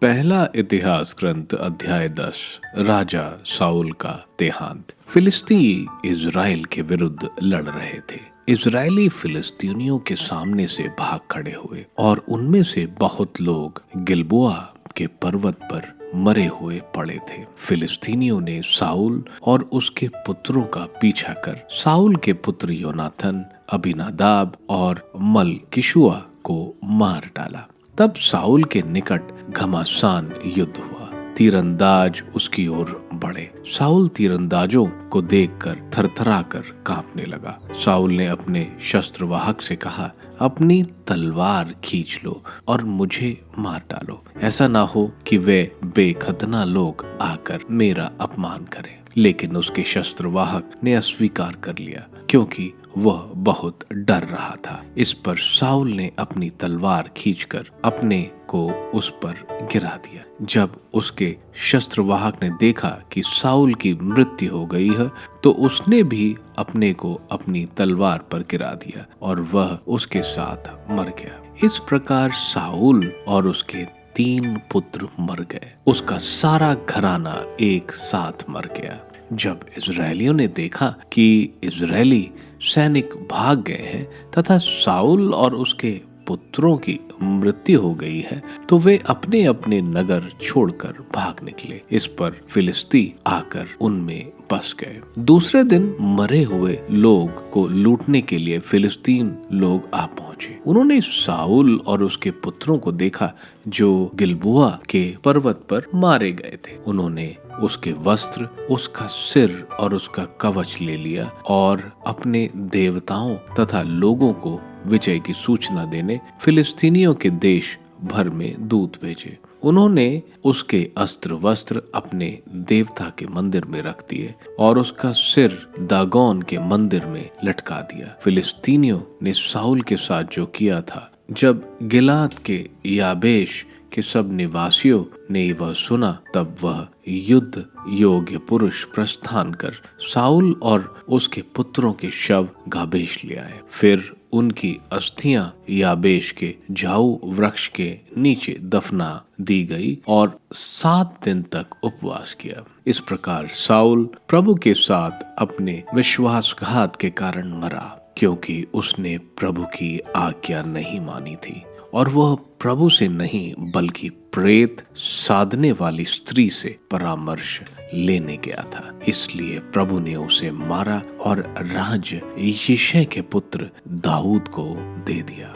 पहला इतिहास ग्रंथ अध्याय 10। राजा साउल का देहांत। फिलिस्ती इजराइल के विरुद्ध लड़ रहे थे। इजरायली फिलिस्तीनियों के सामने से भाग खड़े हुए और उनमें से बहुत लोग गिलबोआ के पर्वत पर मरे हुए पड़े थे। फिलिस्तीनियों ने साउल और उसके पुत्रों का पीछा कर साउल के पुत्र योनाथन, अबीनादाब और मलकीशुआ को मार डाला। तब साउल के निकट घमासान युद्ध हुआ। तीरंदाज उसकी ओर बढ़े। साउल तीरंदाजों को देखकर थरथराकर कांपने लगा। साउल ने अपने शस्त्रवाहक से कहा, अपनी तलवार खींच लो और मुझे मार डालो। ऐसा ना हो कि वे बेखतना लोग आकर मेरा अपमान करें। लेकिन उसके शस्त्रवाहक ने अस्वीकार कर लिया, क्योंकि वह बहुत डर रहा था। इस पर साउल ने अपनी तलवार खींचकर अपने को उस पर गिरा दिया। जब उसके शस्त्रवाहक ने देखा कि साउल की मृत्यु हो गई है, तो उसने भी अपने को अपनी तलवार पर गिरा दिया और वह उसके साथ मर गया। इस प्रकार साउल और उसके 3 पुत्र मर गए। उसका सारा घराना एक साथ मर गया। जब इजरायलियों ने देखा कि इजरायली सैनिक भाग गए हैं तथा साउल और उसके पुत्रों की मृत्यु हो गई है, तो वे अपने अपने नगर छोड़कर भाग निकले। इस पर फिलिस्ती आकर उनमें बस गए। दूसरे दिन मरे हुए लोग को लूटने के लिए फिलिस्तीन लोग आ पहुंचे। उन्होंने साउल और उसके पुत्रों को देखा जो गिलबोआ के पर्वत पर मारे गए थे। उन्होंने उसके वस्त्र, उसका सिर और उसका कवच ले लिया और अपने देवताओं तथा लोगों को विजय की सूचना देने फिलिस्तीनियों के देश भर में दूत भेजे। उन्होंने उसके अस्त्र वस्त्र अपने देवता के मंदिर में रख दिए और उसका सिर दागोन के मंदिर में लटका दिया। फिलिस्तीनियों ने साउल के साथ जो किया था, जब गिलाद के याबेश के सब निवासियों ने वह सुना, तब वह युद्ध योग्य पुरुष प्रस्थान कर साउल और उसके पुत्रों के शव गाबेश ले आए। फिर उनकी अस्थियां याबेश के झाऊ वृक्ष के नीचे दफना दी गई और 7 दिन तक उपवास किया। इस प्रकार साउल प्रभु के साथ अपने विश्वासघात के कारण मरा, क्योंकि उसने प्रभु की आज्ञा नहीं मानी थी और वह प्रभु से नहीं बल्कि प्रेत साधने वाली स्त्री से परामर्श लेने गया था। इसलिए प्रभु ने उसे मारा और राज्य यिशै के पुत्र दाऊद को दे दिया।